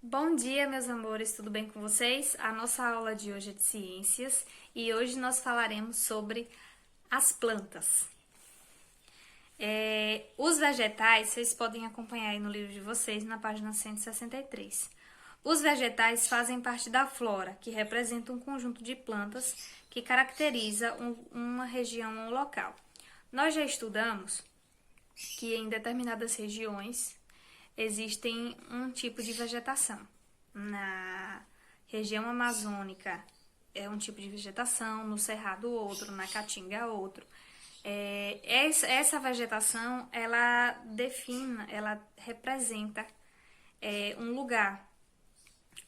Bom dia, meus amores, tudo bem com vocês? A nossa aula de hoje é de ciências e hoje nós falaremos sobre as plantas. Os vegetais, vocês podem acompanhar aí no livro de vocês, na página 163. Os vegetais fazem parte da flora, que representa um conjunto de plantas que caracteriza uma região ou um local. Nós já estudamos que em determinadas regiões existem um tipo de vegetação. Na região amazônica é um tipo de vegetação, no Cerrado outro, na Caatinga outro. Essa vegetação, ela define, ela representa um lugar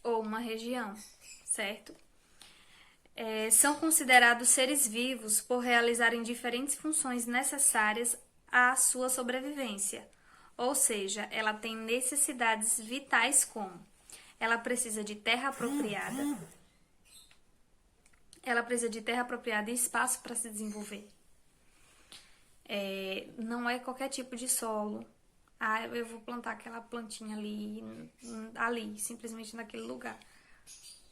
ou uma região, certo? São considerados seres vivos por realizarem diferentes funções necessárias à sua sobrevivência. Ou seja, ela tem necessidades vitais como ela precisa de terra apropriada, e espaço para se desenvolver. Não é qualquer tipo de solo. Eu vou plantar aquela plantinha ali, simplesmente naquele lugar.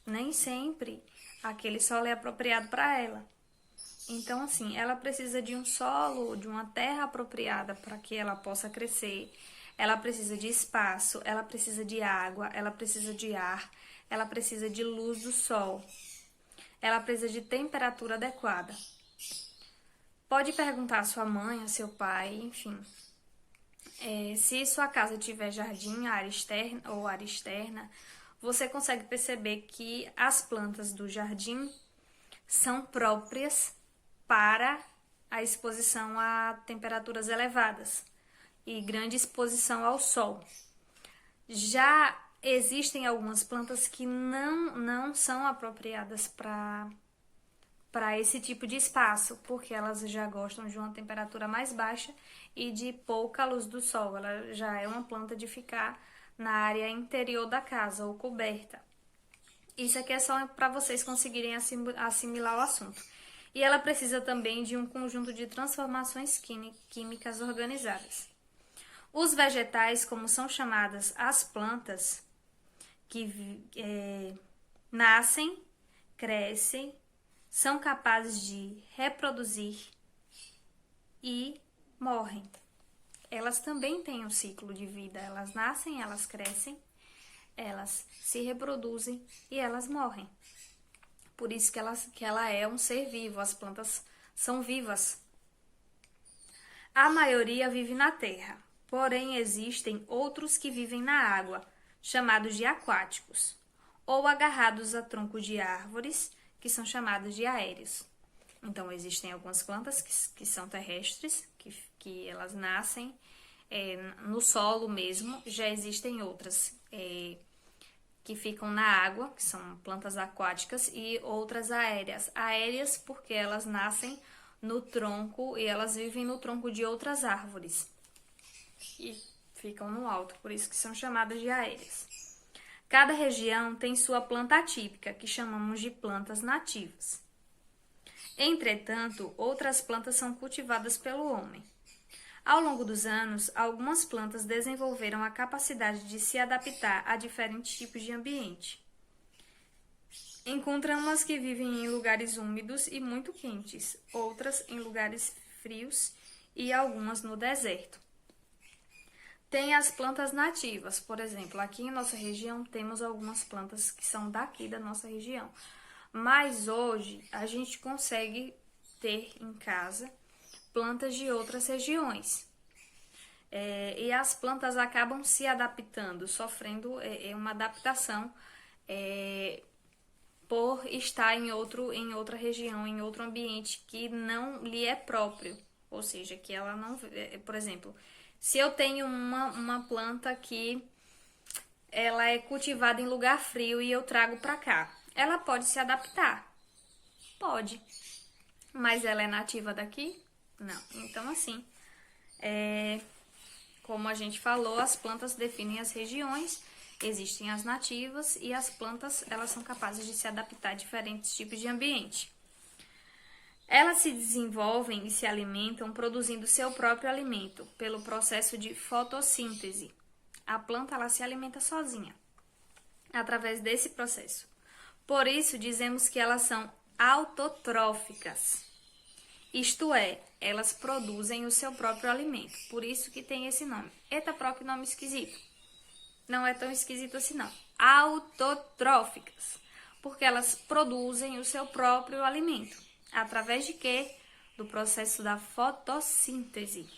Nem sempre aquele solo é apropriado para ela. Então, assim, ela precisa de um solo, de uma terra apropriada para que ela possa crescer. Ela precisa de espaço, ela precisa de água, ela precisa de ar, ela precisa de luz do sol. Ela precisa de temperatura adequada. Pode perguntar à sua mãe, ao seu pai, enfim. Se sua casa tiver jardim, área externa, você consegue perceber que as plantas do jardim são próprias para a exposição a temperaturas elevadas e grande exposição ao sol. Já existem algumas plantas que não são apropriadas para esse tipo de espaço, porque elas já gostam de uma temperatura mais baixa e de pouca luz do sol. Ela já é uma planta de ficar na área interior da casa ou coberta. Isso aqui é só para vocês conseguirem assimilar o assunto. E ela precisa também de um conjunto de transformações químicas organizadas. Os vegetais, como são chamadas as plantas, que nascem, crescem, são capazes de reproduzir e morrem. Elas também têm um ciclo de vida. Elas nascem, elas crescem, elas se reproduzem e elas morrem. Por isso que ela é um ser vivo. As plantas são vivas. A maioria vive na terra, porém existem outros que vivem na água, chamados de aquáticos, ou agarrados a troncos de árvores, que são chamados de aéreos. Então, existem algumas plantas que são terrestres, que elas nascem no solo mesmo. Já existem outras que ficam na água, que são plantas aquáticas, e outras aéreas. Aéreas porque elas nascem no tronco e elas vivem no tronco de outras árvores. E ficam no alto, por isso que são chamadas de aéreas. Cada região tem sua planta atípica, que chamamos de plantas nativas. Entretanto, outras plantas são cultivadas pelo homem. Ao longo dos anos, algumas plantas desenvolveram a capacidade de se adaptar a diferentes tipos de ambiente. Encontramos que vivem em lugares úmidos e muito quentes, outras em lugares frios e algumas no deserto. Tem as plantas nativas, por exemplo, aqui em nossa região temos algumas plantas que são daqui da nossa região. Mas hoje a gente consegue ter em casa plantas de outras regiões. E as plantas acabam se adaptando, sofrendo uma adaptação por estar em outra região, em outro ambiente que não lhe é próprio. Ou seja, que ela não... Por exemplo, se eu tenho uma planta que ela é cultivada em lugar frio e eu trago para cá, ela pode se adaptar? Pode. Mas ela é nativa daqui? Não. Então, assim, como a gente falou, as plantas definem as regiões, existem as nativas e as plantas, elas são capazes de se adaptar a diferentes tipos de ambiente. Elas se desenvolvem e se alimentam produzindo seu próprio alimento pelo processo de fotossíntese. A planta ela se alimenta sozinha. através desse processo. Por isso, dizemos que elas são autotróficas. Isto é, elas produzem o seu próprio alimento. Por isso que tem esse nome. Eita, pró, que nome esquisito. Não é tão esquisito assim, não. Autotróficas. Porque elas produzem o seu próprio alimento. Através de quê? Do processo da fotossíntese.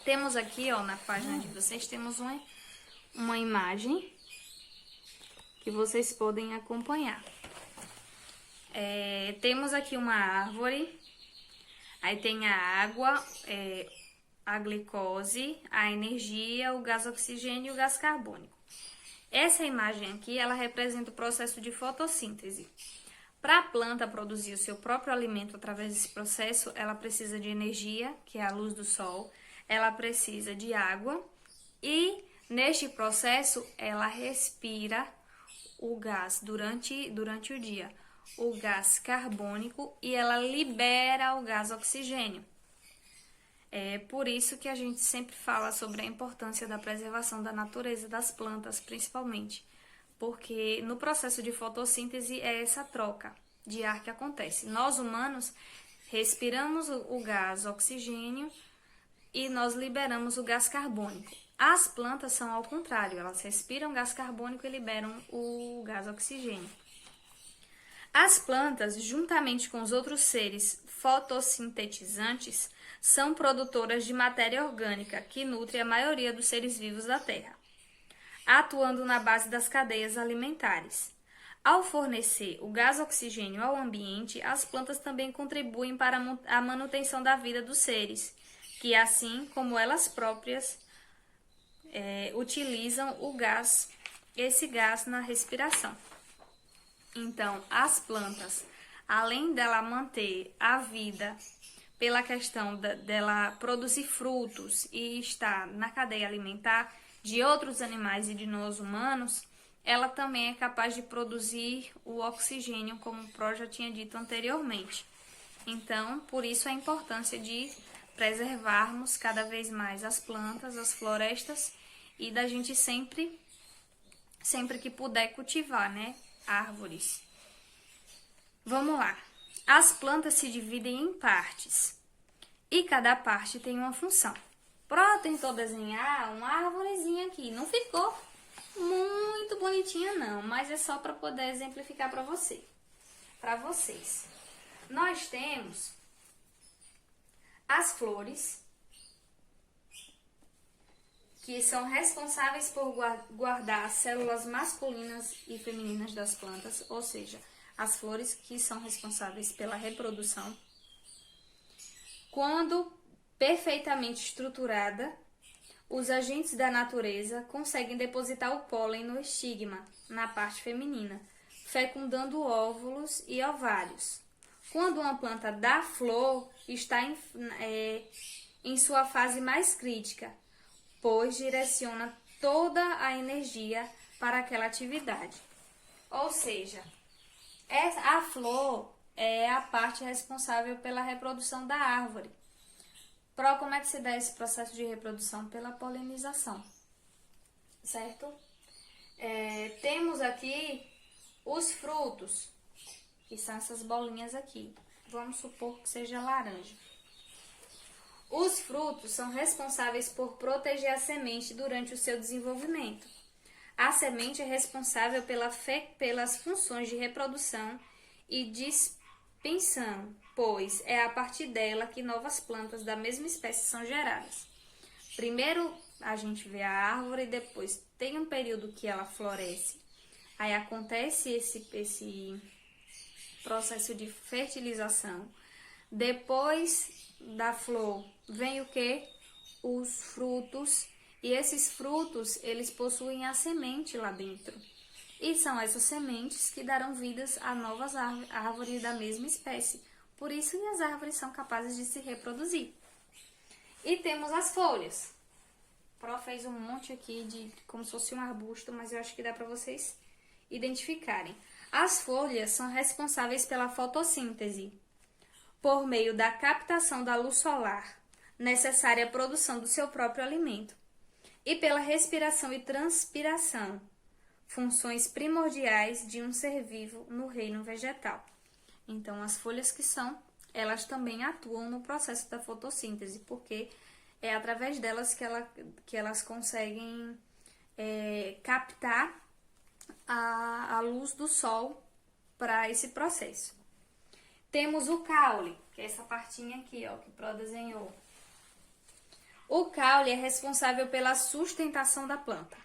Temos aqui, ó, na página de vocês, temos uma imagem que vocês podem acompanhar. Temos aqui uma árvore, aí tem a água, a glicose, a energia, o gás oxigênio e o gás carbônico. Essa imagem aqui, ela representa o processo de fotossíntese. Para a planta produzir o seu próprio alimento através desse processo, ela precisa de energia, que é a luz do sol, ela precisa de água e, neste processo, ela respira o gás durante o dia, o gás carbônico, e ela libera o gás oxigênio. É por isso que a gente sempre fala sobre a importância da preservação da natureza, das plantas principalmente, porque no processo de fotossíntese é essa troca de ar que acontece. Nós humanos respiramos o gás oxigênio e nós liberamos o gás carbônico. As plantas são ao contrário, elas respiram gás carbônico e liberam o gás oxigênio. As plantas, juntamente com os outros seres fotossintetizantes, são produtoras de matéria orgânica que nutre a maioria dos seres vivos da Terra, atuando na base das cadeias alimentares. Ao fornecer o gás oxigênio ao ambiente, as plantas também contribuem para a manutenção da vida dos seres, que assim como elas próprias utilizam esse gás na respiração. Então, as plantas, além dela manter a vida pela questão dela produzir frutos e estar na cadeia alimentar de outros animais e de nós humanos, ela também é capaz de produzir o oxigênio, como o Pró já tinha dito anteriormente. Então, por isso a importância de preservarmos cada vez mais as plantas, as florestas, e da gente sempre que puder cultivar, né, árvores. Vamos lá. As plantas se dividem em partes e cada parte tem uma função. Pró tentou desenhar uma árvorezinha aqui, não ficou muito bonitinha não, mas é só para poder exemplificar para vocês. Nós temos as flores, que são responsáveis por guardar as células masculinas e femininas das plantas, ou seja, as flores que são responsáveis pela reprodução. Quando perfeitamente estruturada, os agentes da natureza conseguem depositar o pólen no estigma, na parte feminina, fecundando óvulos e ovários. Quando uma planta dá flor, está em sua fase mais crítica, pois direciona toda a energia para aquela atividade. Ou seja, a flor é a parte responsável pela reprodução da árvore. Como é que se dá esse processo de reprodução? Pela polinização, certo? Temos aqui os frutos, que são essas bolinhas aqui. Vamos supor que seja laranja. Os frutos são responsáveis por proteger a semente durante o seu desenvolvimento. A semente é responsável pelas funções de reprodução e dispersão, pois é a partir dela que novas plantas da mesma espécie são geradas. Primeiro a gente vê a árvore, depois tem um período que ela floresce. Aí acontece esse processo de fertilização. Depois da flor vem o que? Os frutos. E esses frutos, eles possuem a semente lá dentro. E são essas sementes que darão vidas a novas árvores da mesma espécie. Por isso que as árvores são capazes de se reproduzir. E temos as folhas. O Pró fez um monte aqui de como se fosse um arbusto, mas eu acho que dá para vocês identificarem. As folhas são responsáveis pela fotossíntese, por meio da captação da luz solar, necessária à produção do seu próprio alimento, e pela respiração e transpiração, funções primordiais de um ser vivo no reino vegetal. Então, as folhas elas também atuam no processo da fotossíntese, porque é através delas que elas conseguem captar a luz do sol para esse processo. Temos o caule, que é essa partinha aqui, ó, que o Pro desenhou. O caule é responsável pela sustentação da planta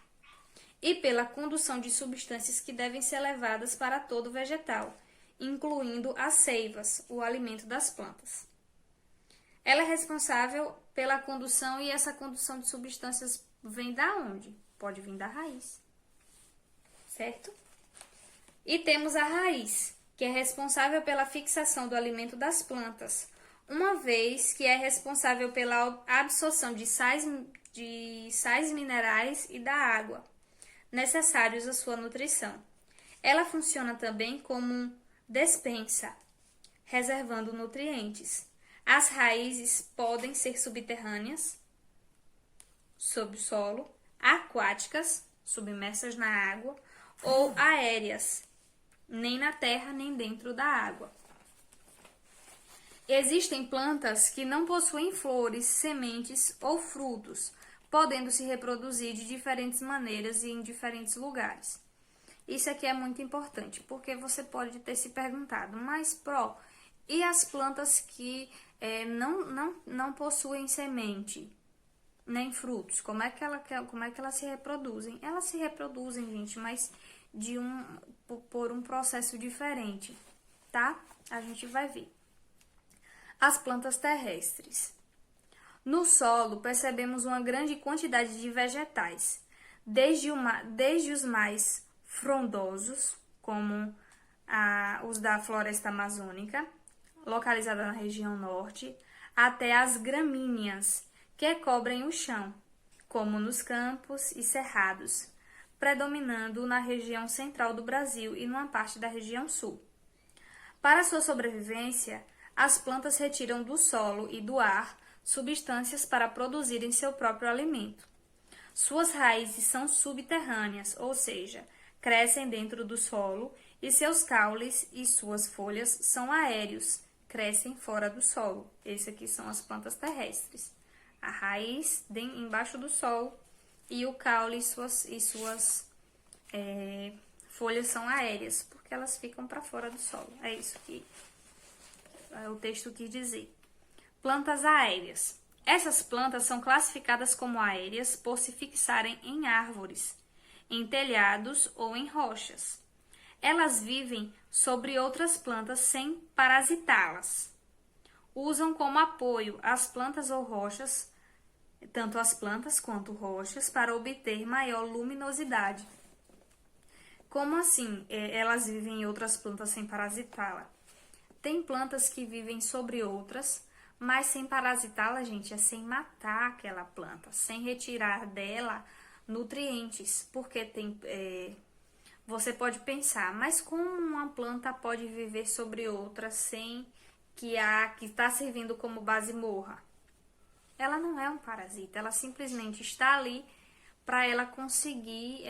e pela condução de substâncias que devem ser levadas para todo vegetal, incluindo as seivas, o alimento das plantas. Ela é responsável pela condução e essa condução de substâncias vem da onde? Pode vir da raiz, certo? E temos a raiz, que é responsável pela fixação do alimento das plantas, uma vez que é responsável pela absorção de sais minerais e da água, necessários à sua nutrição. Ela funciona também como um despensa, reservando nutrientes. As raízes podem ser subterrâneas, sob o solo, aquáticas, submersas na água, ou aéreas, nem na terra nem dentro da água. Existem plantas que não possuem flores, sementes ou frutos, podendo se reproduzir de diferentes maneiras e em diferentes lugares. Isso aqui é muito importante, porque você pode ter se perguntado, mas Pro, e as plantas que não possuem semente, nem frutos, como é que elas se reproduzem? Elas se reproduzem, gente, mas por um processo diferente, tá? A gente vai ver. As plantas terrestres. No solo, percebemos uma grande quantidade de vegetais, desde os mais frondosos, como os da floresta amazônica, localizada na região norte, até as gramíneas, que cobrem o chão, como nos campos e cerrados, predominando na região central do Brasil e numa parte da região sul. Para sua sobrevivência, as plantas retiram do solo e do ar substâncias para produzirem seu próprio alimento. Suas raízes são subterrâneas, ou seja, crescem dentro do solo, e seus caules e suas folhas são aéreos, crescem fora do solo. Essas aqui são as plantas terrestres. A raiz embaixo do solo e o caule e suas folhas são aéreas, porque elas ficam para fora do solo. É isso que o texto quis dizer. Plantas aéreas. Essas plantas são classificadas como aéreas por se fixarem em árvores, em telhados ou em rochas. Elas vivem sobre outras plantas sem parasitá-las. Usam como apoio as plantas ou rochas, tanto as plantas quanto rochas, para obter maior luminosidade. Como assim elas vivem em outras plantas sem parasitá-la? Tem plantas que vivem sobre outras, mas sem parasitá-la, gente, é sem matar aquela planta, sem retirar dela nutrientes, porque você pode pensar, mas como uma planta pode viver sobre outra sem que a que está servindo como base morra? Ela não é um parasita, ela simplesmente está ali para ela conseguir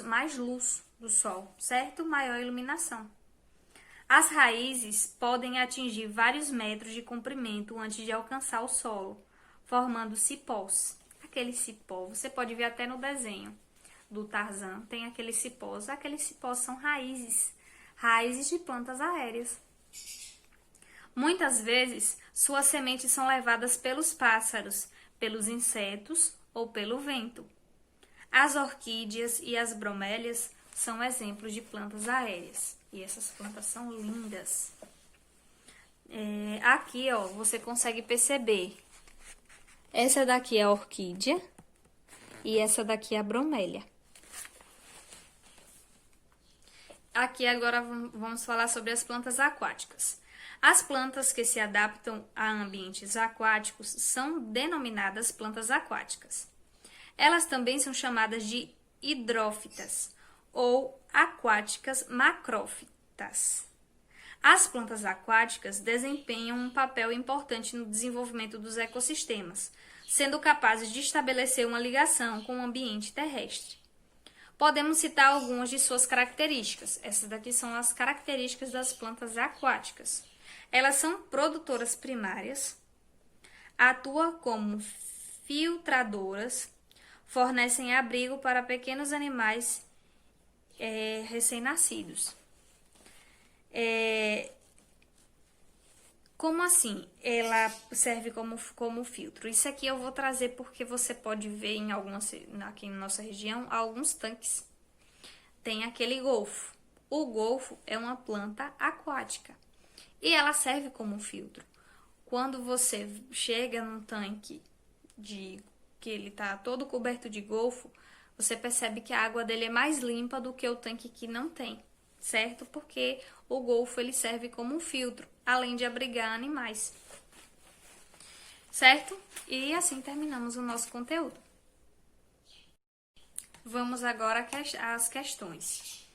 mais luz do sol, certo? Maior iluminação. As raízes podem atingir vários metros de comprimento antes de alcançar o solo, formando cipós. Aquele cipó, você pode ver até no desenho do Tarzan, tem aqueles cipós. Aqueles cipós são raízes de plantas aéreas. Muitas vezes, suas sementes são levadas pelos pássaros, pelos insetos ou pelo vento. As orquídeas e as bromélias são exemplos de plantas aéreas. E essas plantas são lindas. Aqui, ó, você consegue perceber. Essa daqui é a orquídea e essa daqui é a bromélia. Aqui agora vamos falar sobre as plantas aquáticas. As plantas que se adaptam a ambientes aquáticos são denominadas plantas aquáticas. Elas também são chamadas de hidrófitas ou aquáticas macrófitas. As plantas aquáticas desempenham um papel importante no desenvolvimento dos ecossistemas, sendo capazes de estabelecer uma ligação com o ambiente terrestre. Podemos citar algumas de suas características. Essas daqui são as características das plantas aquáticas. Elas são produtoras primárias, atuam como filtradoras, fornecem abrigo para pequenos animais recém-nascidos. Como assim? Ela serve como filtro. Isso aqui eu vou trazer porque você pode ver em aqui na nossa região alguns tanques. Tem aquele golfo. O golfo é uma planta aquática e ela serve como filtro. Quando você chega num tanque que ele tá todo coberto de golfo, você percebe que a água dele é mais limpa do que o tanque que não tem, certo? Porque o golfo ele serve como um filtro, além de abrigar animais, certo? E assim terminamos o nosso conteúdo. Vamos agora às questões.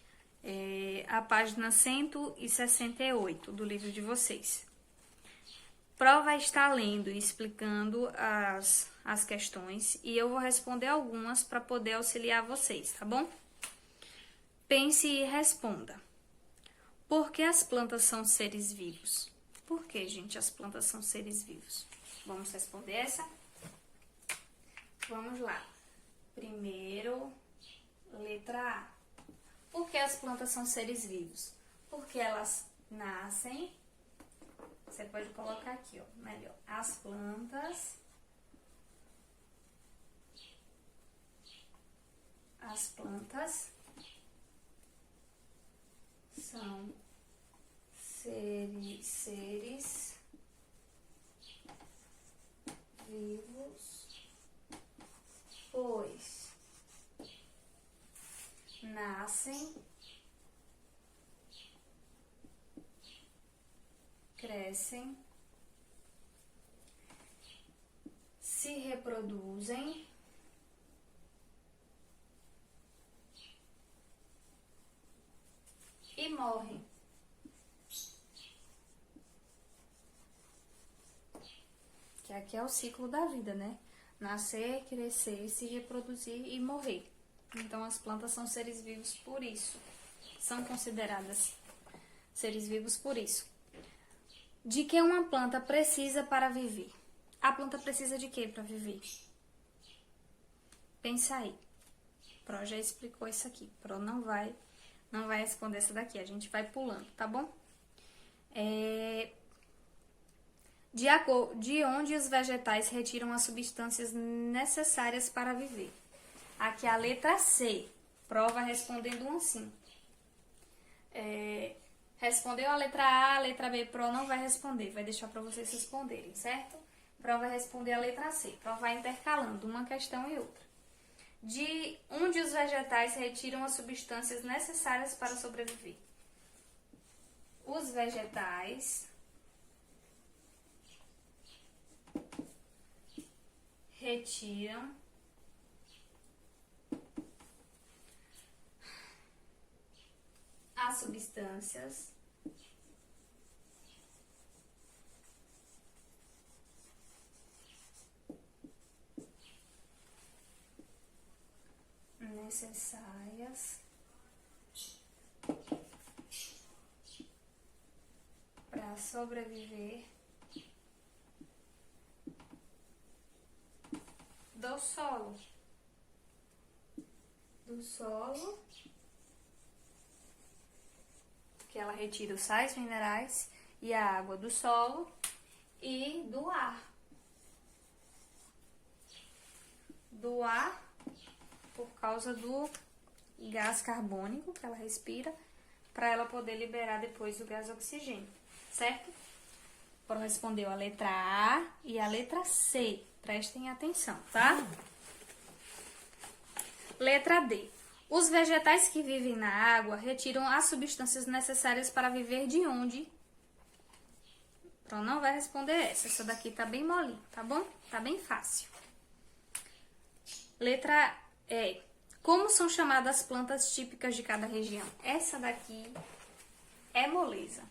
A página 168 do livro de vocês. Pró vai estar lendo e explicando as questões e eu vou responder algumas para poder auxiliar vocês, tá bom? Pense e responda. Por que as plantas são seres vivos? Por que, gente, as plantas são seres vivos? Vamos responder essa? Vamos lá. Primeiro, letra A. Por que as plantas são seres vivos? Porque elas nascem. Você pode colocar aqui, ó, melhor. As plantas são seres vivos, pois nascem, crescem, se reproduzem e morrem. Que aqui é o ciclo da vida, né? Nascer, crescer, se reproduzir e morrer. Então, as plantas são seres vivos por isso. São consideradas seres vivos por isso. De que uma planta precisa para viver? A planta precisa de quê para viver? Pensa aí. Pro já explicou isso aqui. Pro não vai responder essa daqui. A gente vai pulando, tá bom? De onde os vegetais retiram as substâncias necessárias para viver? Aqui a letra C. Prova respondendo assim. Respondeu a letra A, a letra B, Pro não vai responder. Vai deixar para vocês responderem, certo? Pro vai responder a letra C. Pro vai intercalando uma questão e outra. De onde os vegetais retiram as substâncias necessárias para sobreviver? Os vegetais retiram as substâncias necessárias para sobreviver do solo. Que ela retira os sais minerais e a água do solo e do ar. Por causa do gás carbônico que ela respira, para ela poder liberar depois o gás oxigênio, certo? Para responder a letra A e a letra C. Prestem atenção, tá? Letra D. Os vegetais que vivem na água retiram as substâncias necessárias para viver de onde? Então, não vai responder essa. Essa daqui tá bem molinha, tá bom? Tá bem fácil. Letra E. Como são chamadas as plantas típicas de cada região? Essa daqui é moleza.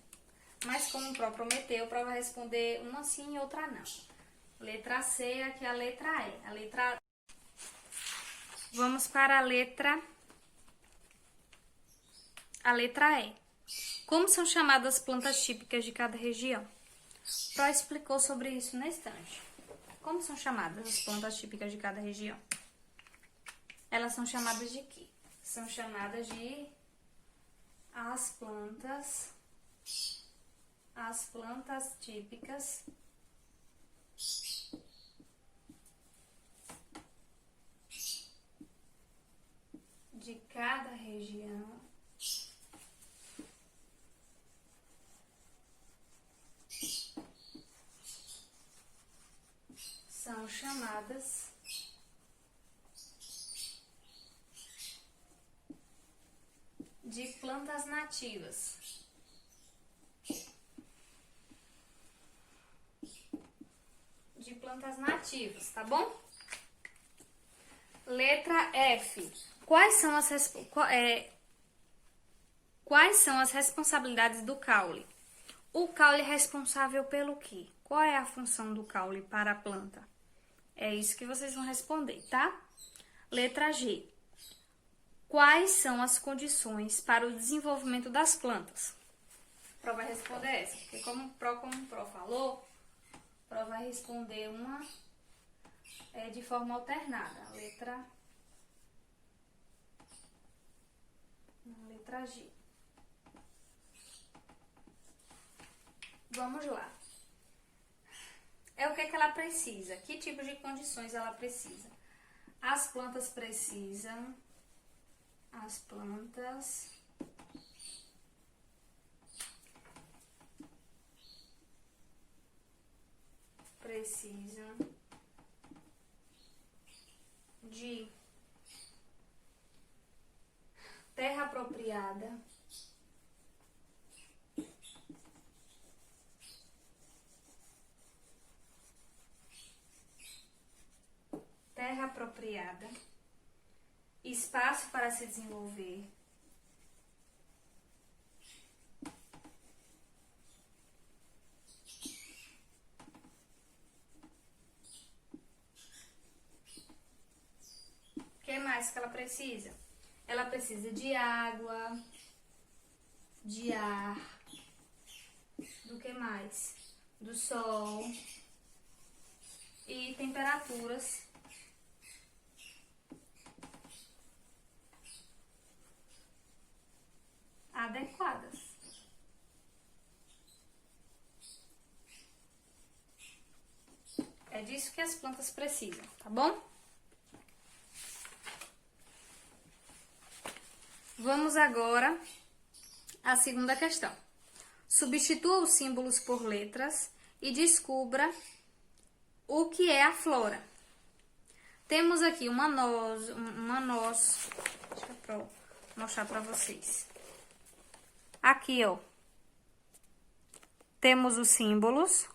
Mas como o Pro prometeu, o Pro vai responder uma sim e outra não. Letra C, aqui a letra E. Vamos para a letra A letra E. Como são chamadas as plantas típicas de cada região? Pró explicou sobre isso na estante. Como são chamadas as plantas típicas de cada região? Elas são chamadas de quê? São chamadas de as plantas típicas de cada região são chamadas de plantas nativas. De plantas nativas, tá bom? Letra F. Quais são as responsabilidades do caule? O caule é responsável pelo quê? Qual é a função do caule para a planta? É isso que vocês vão responder, tá? Letra G. Quais são as condições para o desenvolvimento das plantas? O Pró vai responder essa, porque como o Pró falou, o Pró vai responder uma de forma alternada. Letra G. Vamos lá. É o que ela precisa? Que tipo de condições ela precisa? As plantas precisam de terra apropriada, espaço para se desenvolver, o que mais que ela precisa? Ela precisa de água, de ar, do que mais? Do sol e temperaturas adequadas. É disso que as plantas precisam, tá bom? Vamos agora à segunda questão. Substitua os símbolos por letras e descubra o que é a flora. Temos aqui uma noz, deixa eu mostrar para vocês. Aqui, ó, temos os símbolos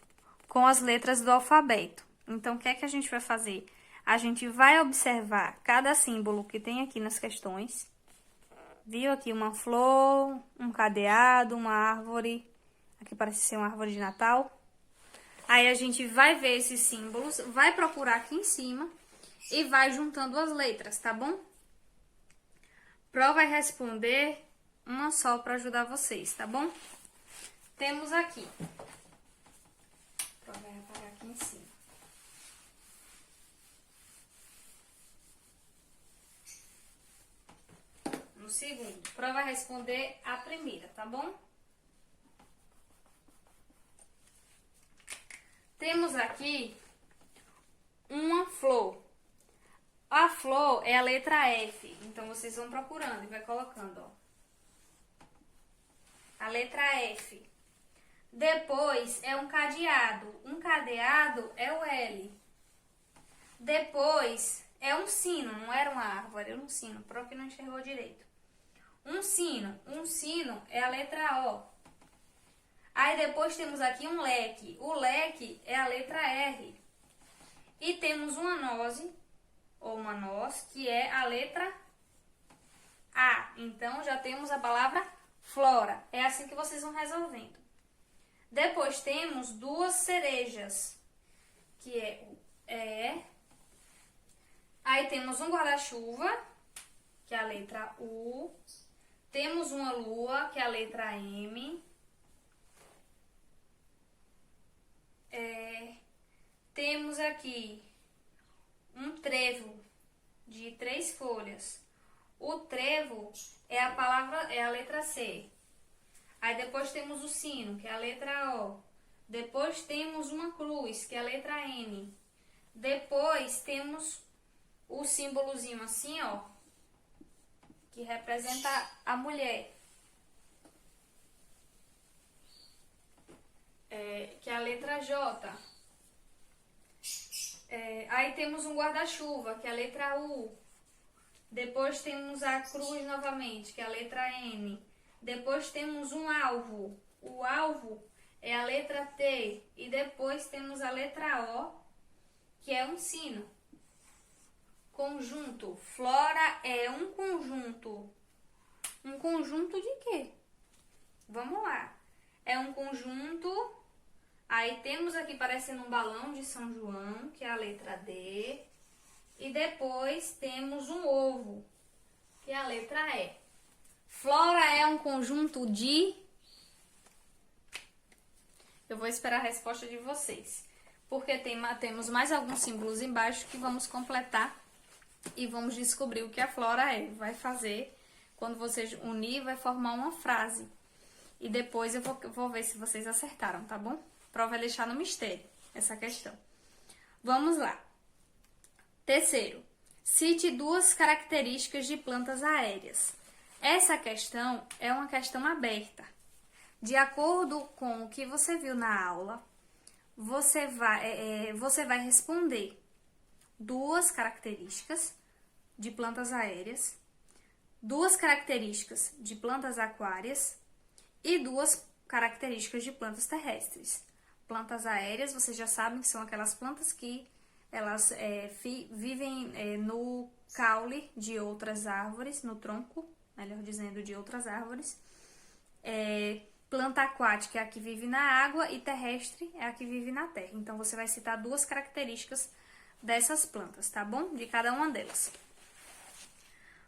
com as letras do alfabeto. Então, o que é que a gente vai fazer? A gente vai observar cada símbolo que tem aqui nas questões. Viu aqui uma flor, um cadeado, uma árvore. Aqui parece ser uma árvore de Natal. Aí a gente vai ver esses símbolos, vai procurar aqui em cima e vai juntando as letras, tá bom? Pró vai responder uma só para ajudar vocês, tá bom? Temos aqui. Pró vai apagar aqui em cima. No segundo. Pró vai responder a primeira, tá bom? Temos aqui uma flor. A flor é a letra F. Então, vocês vão procurando e vai colocando, ó. A letra F. Depois é um cadeado. Um cadeado é o L. Depois é um sino. Não era uma árvore, era um sino. Pró que não enxergou direito. Um sino. Um sino é a letra O. Aí depois temos aqui um leque. O leque é a letra R. E temos uma noze, ou uma noz, que é a letra A. Então, já temos a palavra flora. É assim que vocês vão resolvendo. Depois temos duas cerejas, que é o E. Aí temos um guarda-chuva, que é a letra U. Temos uma lua, que é a letra M. Temos aqui um trevo de 3 folhas. O trevo é a letra C. Aí depois temos o sino, que é a letra O. Depois temos uma cruz, que é a letra N. Depois temos o símbolozinho assim, ó, que representa a mulher. Que é a letra J. Aí temos um guarda-chuva, que é a letra U. Depois temos a cruz novamente, que é a letra N. Depois temos um alvo. O alvo é a letra T. E depois temos a letra O, que é um sino. Conjunto. Flora é um conjunto. Um conjunto de quê? Vamos lá. É um conjunto. Aí temos aqui parecendo um balão de São João, que é a letra D. E depois temos um ovo, que é a letra E. Flora é um conjunto de... Eu vou esperar a resposta de vocês. Porque temos mais alguns símbolos embaixo que vamos completar e vamos descobrir o que a flora é. Vai fazer, quando vocês unir, vai formar uma frase. E depois eu vou ver se vocês acertaram, tá bom? Prova é deixar no mistério essa questão. Vamos lá. Terceiro, cite 2 características de plantas aéreas. Essa questão é uma questão aberta. De acordo com o que você viu na aula, você vai responder 2 características de plantas aéreas, 2 características de plantas aquárias e 2 características de plantas terrestres. Plantas aéreas, vocês já sabem que são aquelas plantas que elas vivem no caule de outras árvores, no tronco, melhor dizendo, de outras árvores. Planta aquática é a que vive na água e terrestre é a que vive na terra. Então, você vai citar 2 características dessas plantas, tá bom? De cada uma delas.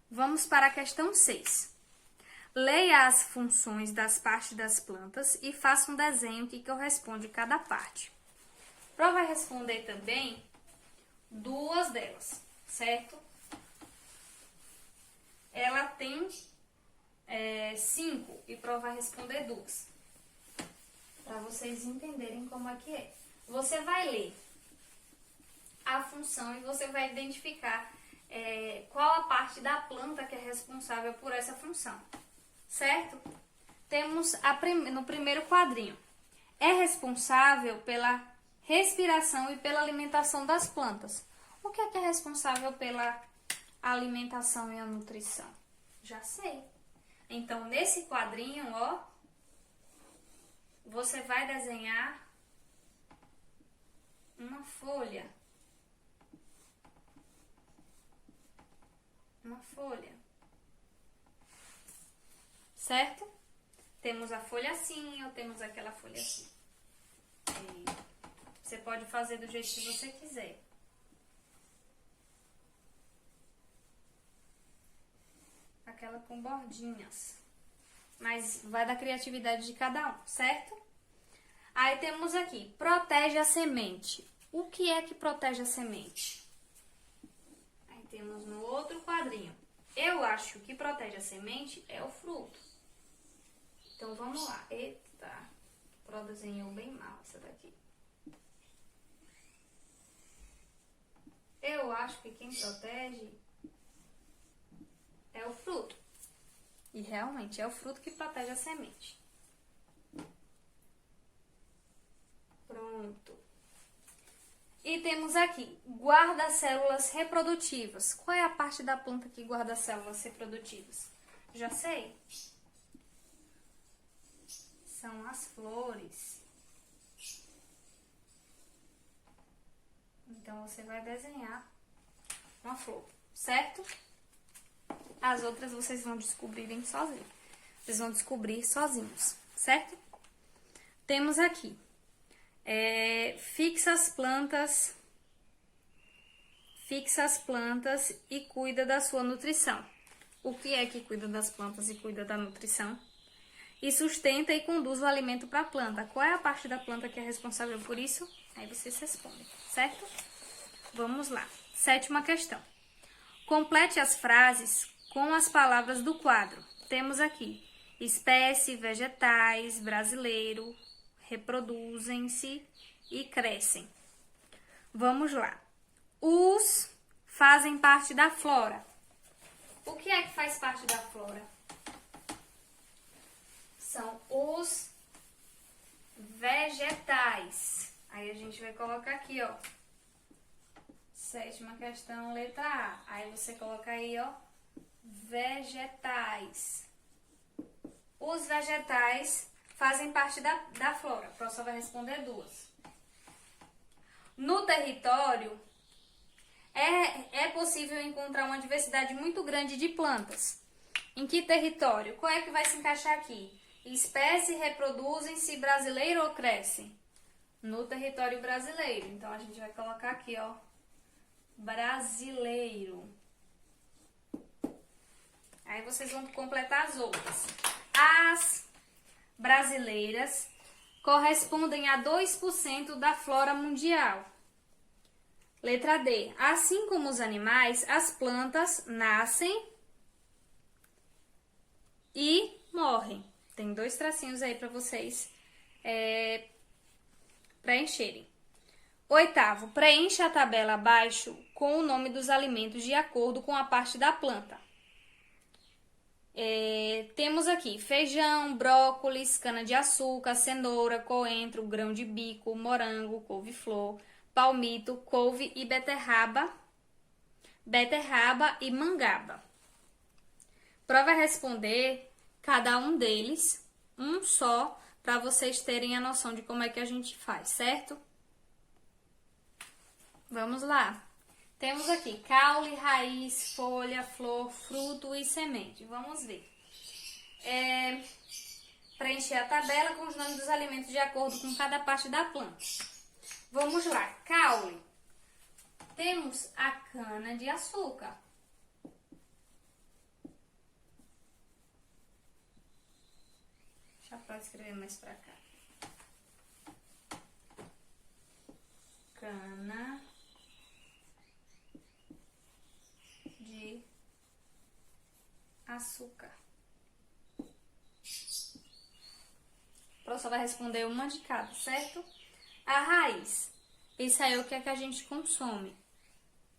Vamos para a questão 6. Leia as funções das partes das plantas e faça um desenho que corresponde a cada parte. Prova vai responder também 2 delas, certo? Ela tem 5 e Prova vai responder 2. Para vocês entenderem como é que é. Você vai ler a função e você vai identificar qual a parte da planta que é responsável por essa função, certo? Temos no primeiro quadrinho. É responsável pela respiração e pela alimentação das plantas. O que é responsável pela alimentação e a nutrição? Já sei. Então, nesse quadrinho, ó, você vai desenhar uma folha. Uma folha. Certo? Temos a folha assim ou temos aquela folha assim. Você pode fazer do jeito que você quiser. Aquela com bordinhas. Mas vai da criatividade de cada um, certo? Aí temos aqui, protege a semente. O que é que protege a semente? Aí temos no outro quadrinho. Eu acho que protege a semente é o fruto. Então, vamos lá. Eita, Pro desenhou bem mal essa daqui. Eu acho que quem protege é o fruto. E realmente é o fruto que protege a semente. Pronto. E temos aqui, guarda células reprodutivas. Qual é a parte da planta que guarda células reprodutivas? Já sei. São as flores. Então, você vai desenhar uma flor, certo? As outras vocês vão descobrirem sozinhos. Vocês vão descobrir sozinhos, certo? Temos aqui, fixa as plantas e cuida da sua nutrição. O que é que cuida das plantas e cuida da nutrição? E sustenta e conduz o alimento para a planta. Qual é a parte da planta que é responsável por isso? Aí vocês respondem, certo? Vamos lá. 7ª questão. Complete as frases com as palavras do quadro. Temos aqui espécie, vegetais, brasileiro, reproduzem-se e crescem. Vamos lá. Os fazem parte da flora. O que é que faz parte da flora? São os vegetais. Aí a gente vai colocar aqui, ó. 7ª questão, letra A. Aí você coloca aí, ó, vegetais. Os vegetais fazem parte da flora. A professora vai responder 2. No território, é possível encontrar uma diversidade muito grande de plantas. Em que território? Qual é que vai se encaixar aqui? Espécie, reproduzem-se, brasileiro ou crescem? No território brasileiro. Então, a gente vai colocar aqui, ó, brasileiro. Aí vocês vão completar as outras. As brasileiras correspondem a 2% da flora mundial. Letra D. Assim como os animais, as plantas nascem e morrem. Tem 2 tracinhos aí para vocês preencherem. 8º. Preencha a tabela abaixo com o nome dos alimentos de acordo com a parte da planta. Temos aqui feijão, brócolis, cana-de-açúcar, cenoura, coentro, grão de bico, morango, couve-flor, palmito, couve e beterraba e mangaba. Prova responder cada um deles, um só, para vocês terem a noção de como é que a gente faz, certo? Vamos lá. Temos aqui caule, raiz, folha, flor, fruto e semente. Vamos ver. Preencher a tabela com os nomes dos alimentos de acordo com cada parte da planta. Vamos lá. Caule. Temos a cana de açúcar. Deixa eu escrever mais pra cá. Cana de açúcar. O professor vai responder uma de cada, certo? A raiz. Isso aí é o que é que a gente consome.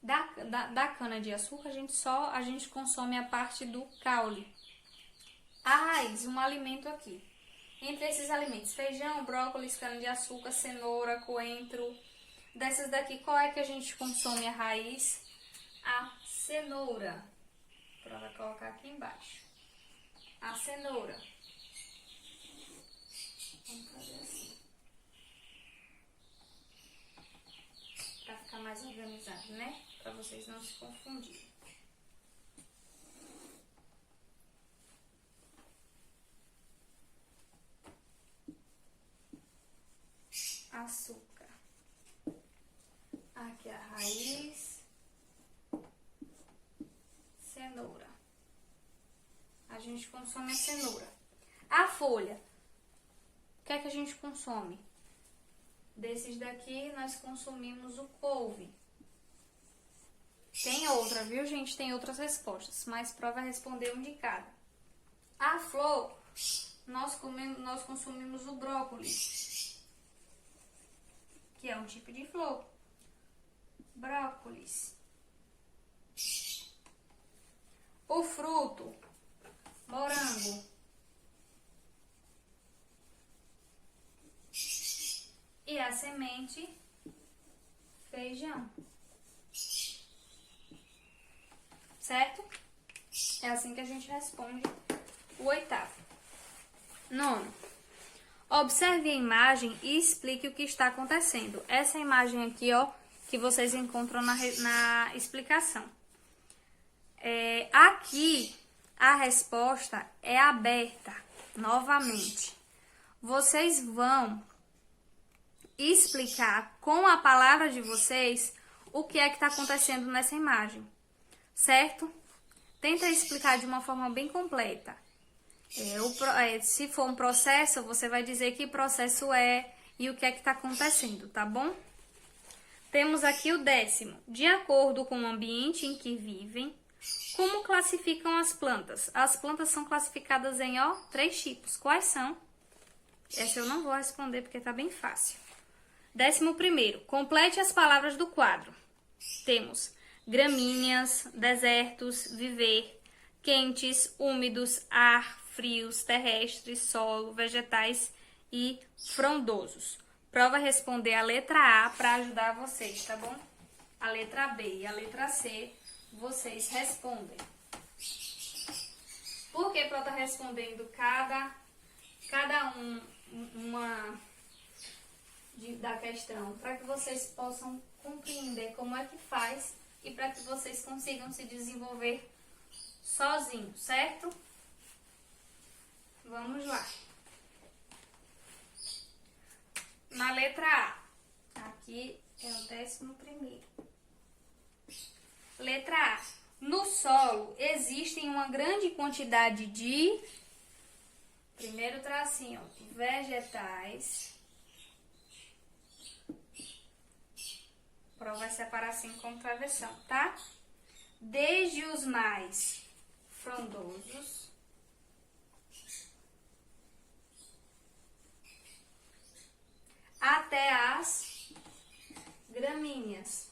Da cana de açúcar, a gente consome a parte do caule. A raiz, um alimento aqui. Entre esses alimentos, feijão, brócolis, cana de açúcar, cenoura, coentro. Dessas daqui, qual é que a gente consome a raiz? A cenoura. Para colocar aqui embaixo. A cenoura. Vamos fazer assim. Para ficar mais organizado, né? Para vocês não se confundirem. Açúcar. Aqui a raiz. Cenoura. A gente consome a cenoura. A folha. O que é que a gente consome? Desses daqui, nós consumimos o couve. Tem outra, viu, gente? Tem outras respostas, mas prova responder um de cada. A flor, nós consumimos o brócolis, que é um tipo de flor. Brócolis. O fruto, morango. E a semente, feijão. Certo? É assim que a gente responde o 8º. 9º. Observe a imagem e explique o que está acontecendo. Essa imagem aqui, ó, que vocês encontram na explicação. Aqui, a resposta é aberta, novamente. Vocês vão explicar com a palavra de vocês o que é que está acontecendo nessa imagem, certo? tenta explicar de uma forma bem completa. Se for um processo, você vai dizer que processo é e o que é que está acontecendo, tá bom? Temos aqui o 10º. De acordo com o ambiente em que vivem, como classificam as plantas? As plantas são classificadas em 3 tipos. Quais são? Essa eu não vou responder porque tá bem fácil. 11º. Complete as palavras do quadro. Temos gramíneas, desertos, viver, quentes, úmidos, ar, frios, terrestres, solo, vegetais e frondosos. Prova responder a letra A para ajudar vocês, tá bom? A letra B e a letra C, vocês respondem. Por que Pro tá respondendo cada da questão? Para que vocês possam compreender como é que faz e para que vocês consigam se desenvolver sozinhos, certo? Vamos lá. Na letra A, aqui é o 11º. Letra A. No solo existem uma grande quantidade de, primeiro tracinho, vegetais. Prova vai separar assim com travessão, tá? Desde os mais frondosos até as gramíneas.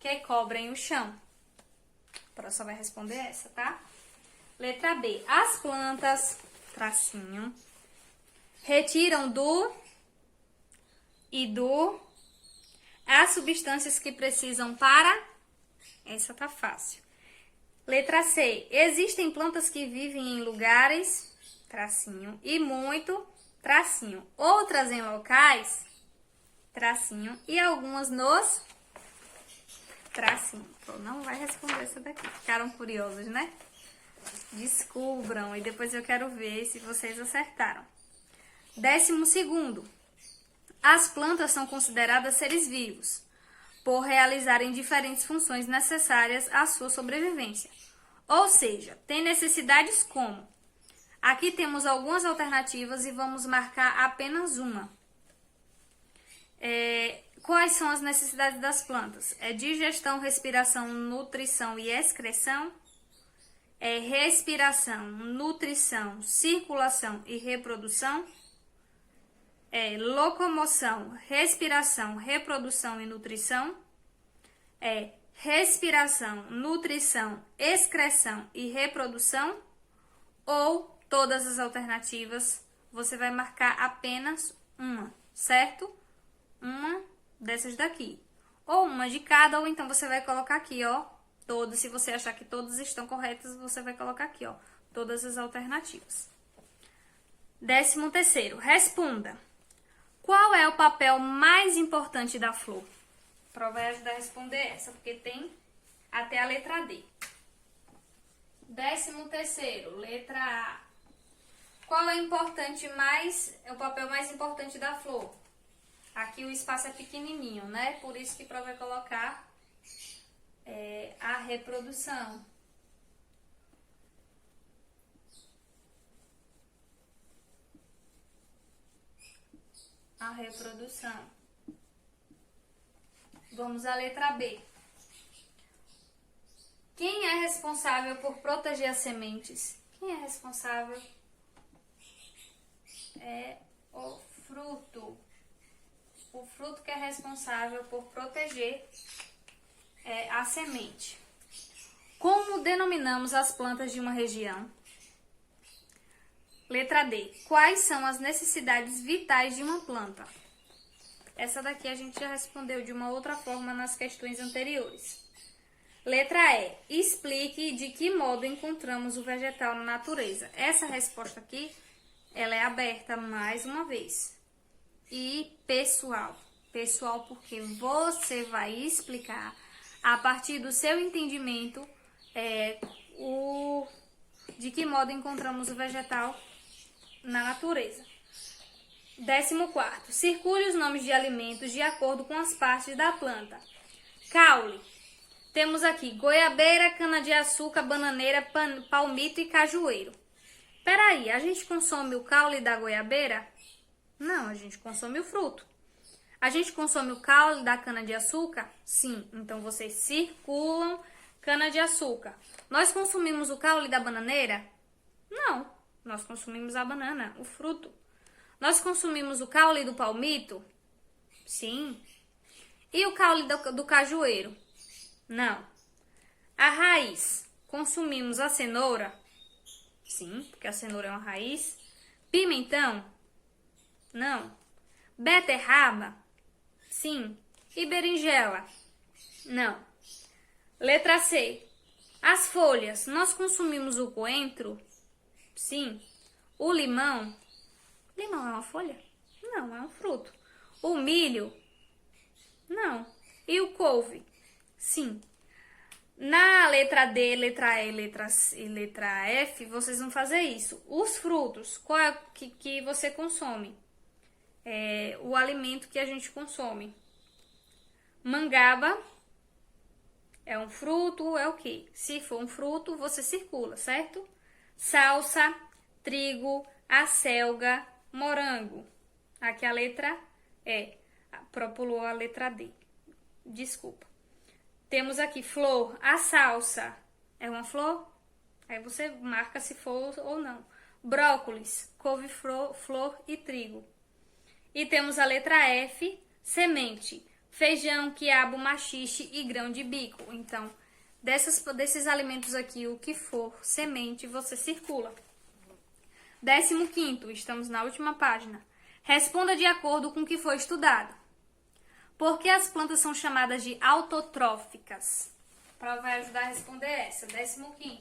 Que cobrem o chão. A próxima vai responder essa, tá? Letra B. As plantas, tracinho, retiram as substâncias que precisam para... Essa tá fácil. Letra C. Existem plantas que vivem em lugares, tracinho, e muito, tracinho. Outras em locais, tracinho, e algumas nos, tracinho. Pô, não vai responder essa daqui. Ficaram curiosos, né? Descubram e depois eu quero ver se vocês acertaram. 12º. As plantas são consideradas seres vivos, por realizarem diferentes funções necessárias à sua sobrevivência. Ou seja, tem necessidades como... Aqui temos algumas alternativas e vamos marcar apenas uma. Quais são as necessidades das plantas? Digestão, respiração, nutrição e excreção. Respiração, nutrição, circulação e reprodução. Locomoção, respiração, reprodução e nutrição. Respiração, nutrição, excreção e reprodução. Ou todas as alternativas, você vai marcar apenas uma, certo? Uma dessas daqui. Ou uma de cada, ou então você vai colocar aqui, todas. Se você achar que todas estão corretas, você vai colocar aqui, todas as alternativas. 13º. Responda. Qual é o papel mais importante da flor? A prova vai ajudar a responder essa, porque tem até a letra D. 13º, letra A. Qual é o papel mais importante da flor? Aqui o espaço é pequenininho, né? Por isso que a prova vai colocar a reprodução. A reprodução. Vamos à letra B. Quem é responsável por proteger as sementes? Quem é responsável? É o fruto. O fruto que é responsável por proteger a semente. Como denominamos as plantas de uma região? Letra D. Quais são as necessidades vitais de uma planta? Essa daqui a gente já respondeu de uma outra forma nas questões anteriores. Letra E. Explique de que modo encontramos o vegetal na natureza. Essa resposta aqui, ela é aberta mais uma vez. E pessoal. Pessoal porque você vai explicar a partir do seu entendimento de que modo encontramos o vegetal na natureza. 14º. Circule os nomes de alimentos de acordo com as partes da planta. Caule. Temos aqui goiabeira, cana-de-açúcar, bananeira, palmito e cajueiro. Peraí, a gente consome o caule da goiabeira? Não, a gente consome o fruto. A gente consome o caule da cana-de-açúcar? Sim, então vocês circulam cana-de-açúcar. Nós consumimos o caule da bananeira? Não, nós consumimos a banana, o fruto. Nós consumimos o caule do palmito? Sim. E o caule do cajueiro? Não. A raiz, consumimos a cenoura? Sim, porque a cenoura é uma raiz. Pimentão? Não. Beterraba? Sim. E berinjela? Não. Letra C. As folhas, nós consumimos o coentro? Sim. O limão? Limão é uma folha? Não, é um fruto. O milho? Não. E o couve? Sim. Na letra D, letra E, letra C e letra F, vocês vão fazer isso. Os frutos, qual é que você consome? É o alimento que a gente consome. Mangaba é um fruto, é o quê? Se for um fruto, você circula, certo? Salsa, trigo, acelga, morango. Aqui a letra E. Pulou a letra D. Desculpa. Temos aqui flor. A salsa é uma flor? Aí você marca se for ou não. Brócolis, couve-flor, flor e trigo. E temos a letra F, semente. Feijão, quiabo, maxixe e grão de bico. Então, desses alimentos aqui, o que for semente, você circula. 15º, estamos na última página. Responda de acordo com o que foi estudado. Por que as plantas são chamadas de autotróficas? A prova vai ajudar a responder essa. 15º.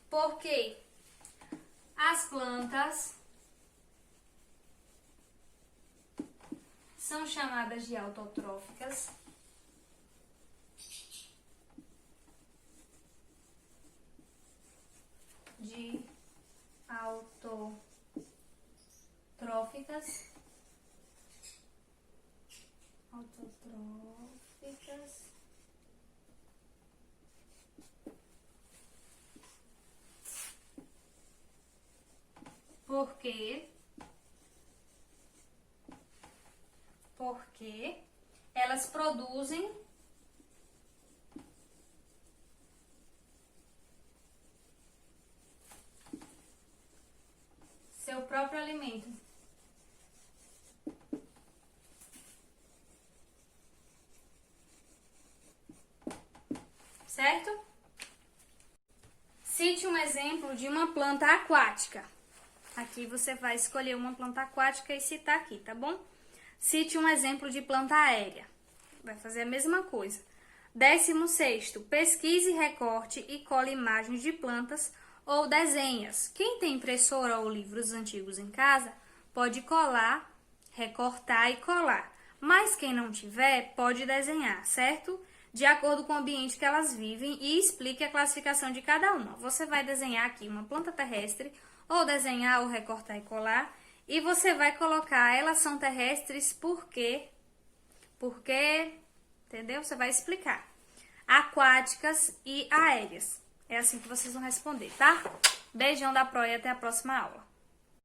Porque as plantas são chamadas de autotróficas autotróficas porque elas produzem seu próprio alimento. Certo? Cite um exemplo de uma planta aquática. Aqui você vai escolher uma planta aquática e citar aqui, tá bom? Cite um exemplo de planta aérea. Vai fazer a mesma coisa. 16º, pesquise, recorte e cole imagens de plantas ou desenhas. Quem tem impressora ou livros antigos em casa, pode colar, recortar e colar. Mas quem não tiver, pode desenhar, certo? De acordo com o ambiente que elas vivem e explique a classificação de cada uma. Você vai desenhar aqui uma planta terrestre, ou desenhar, ou recortar e colar, e você vai colocar, elas são terrestres porque, entendeu? Você vai explicar. Aquáticas e aéreas. É assim que vocês vão responder, tá? Beijão da Pro e até a próxima aula.